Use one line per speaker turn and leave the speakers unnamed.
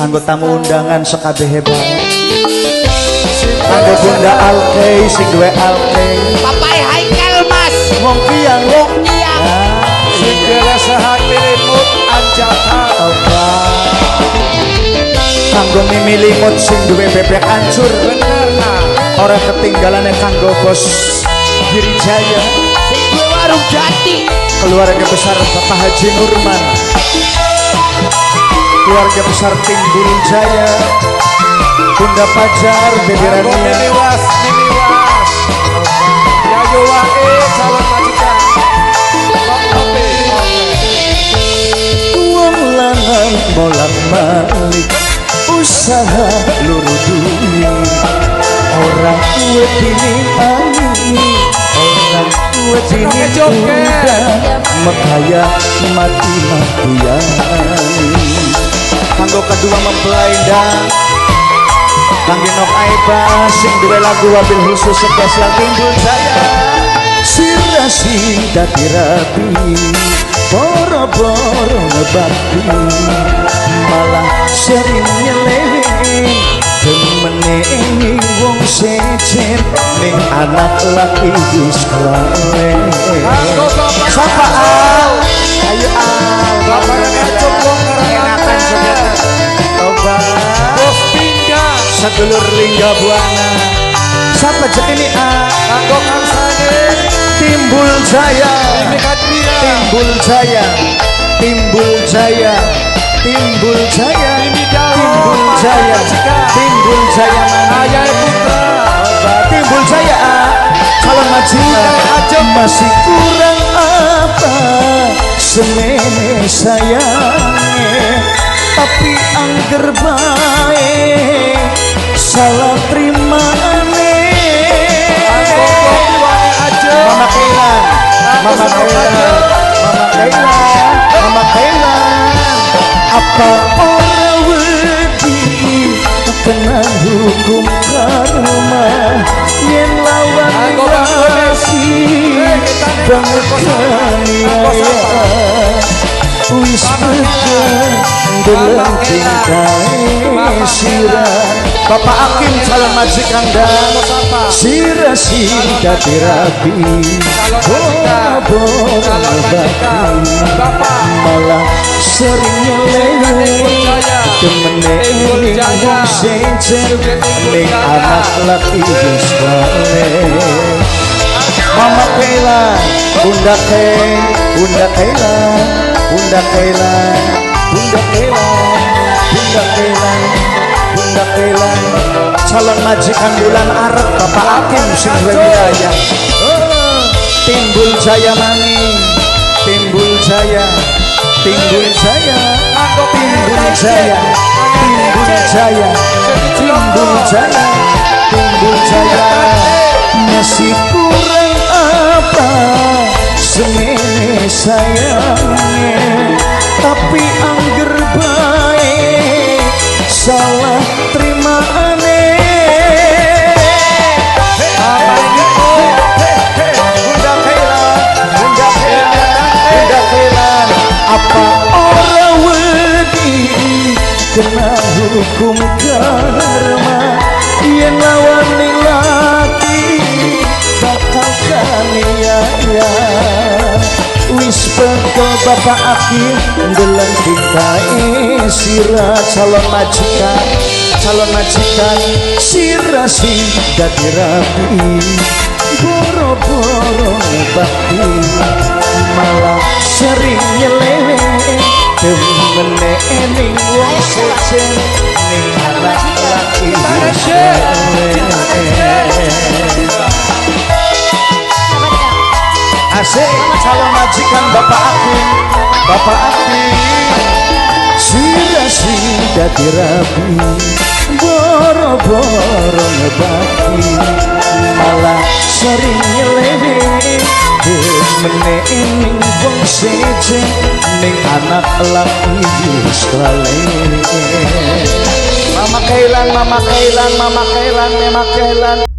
Kanggo tamu undangan sekabeh hebat. Kanggo Bunda Alkei sing duwe Alkei.
Papai Haikal Mas.
Wong kiyang wong
kiyang.
Sing dirasakan milimut anjatan. Kanggo Mimi Limut sing duwe bebek hancur.
Bener nah.
Ora ketinggalane kanggo Bos Girijaya.
Sing duwe warung jati.
Keluarga besar Bapak Haji Nurman. Keluarga besar Timbul Jaya. Bunda Pajar, Bebe Rania.
Mimi Was. Yayu Wae, calon majikan.
Wong lanang molang malik usaha luru duit. Orang tua bini ani, orang tua bini muda, makaya mati matuyani. Kanggo kedua mempelai dan Kangge Nok Aiba sing duwe lagu wabil khusus spesial Timbul Jaya. Sirasi dadi rapi, boro-boro ngebakti, malah sering nyeleweng demeneng wong sejen ning anak laki wis kelalen. Sapa Al? Ayo Al,
Bapak cukup
enakan saudara. Coba
Bos Pinda.
sedulur Lingga Buana. Sapa jek ini Al?
Kanggo Kang Sane.
Timbul Jaya.
Mimi Kadria.
Timbul Jaya. Timbul Jaya. Timbul Jaya.
Mimi Dawo.
Timbul Jaya. Timbul Jaya.
Ayah Putra.
Timbul Jaya. Calon majikan masih kurang apa semene sayangnya, tapi angger bae salah terima aneh. Mama Kailan, Mama Kailan, Mama Kailan, Mama Kailan. Apa orang wedi kena hukum karma yen lawan kasih banget kaniaya wis pegang dalam cintai sirah. Bapak Hakim calon majikan dan sirah dadi rapi boro-boro ngebakti, malah sering nyeleweng demeneng wong sejen ning anak laki wis kelalen. Mama Kailan, Bunda Kei, Bunda Kailan, Bunda Kailan, Bunda Kailan, Bunda Kailan, Bunda Kailan. Calon majikan bulan Arep Bapak Hakim sing duwe wilayah. Timbul Jaya Mani, Timbul Jaya, Timbul Jaya, Timbul Jaya, Timbul Jaya, Timbul Jaya, Timbul Jaya. Masih kurang apa semene sayangnya, tapi angger bae salah terima aneh. Bunda Kailan, Bunda Kailan, Bunda Kailan. Apa orang wedi kena hukum karma yen lawan ning laki bakal kaniaya wis pegel Bapak Hakim ndeleng cintae sirah. Calon majikan, calon majikan sirah dadi rapi boro-boro bakti, malah sering nyeleweng demeneng ning wong sejen ning anak laki wis asik. Calon majikan Bapak Hakim, Bapak Hakim sirah dadi rapi boro-boro ngebakti, malah sering nyeleweng demeneng wong sejen ning anak laki wis kelalen. Mama Kailan, Mama Kailan, Mama Kailan, Mama Kailan.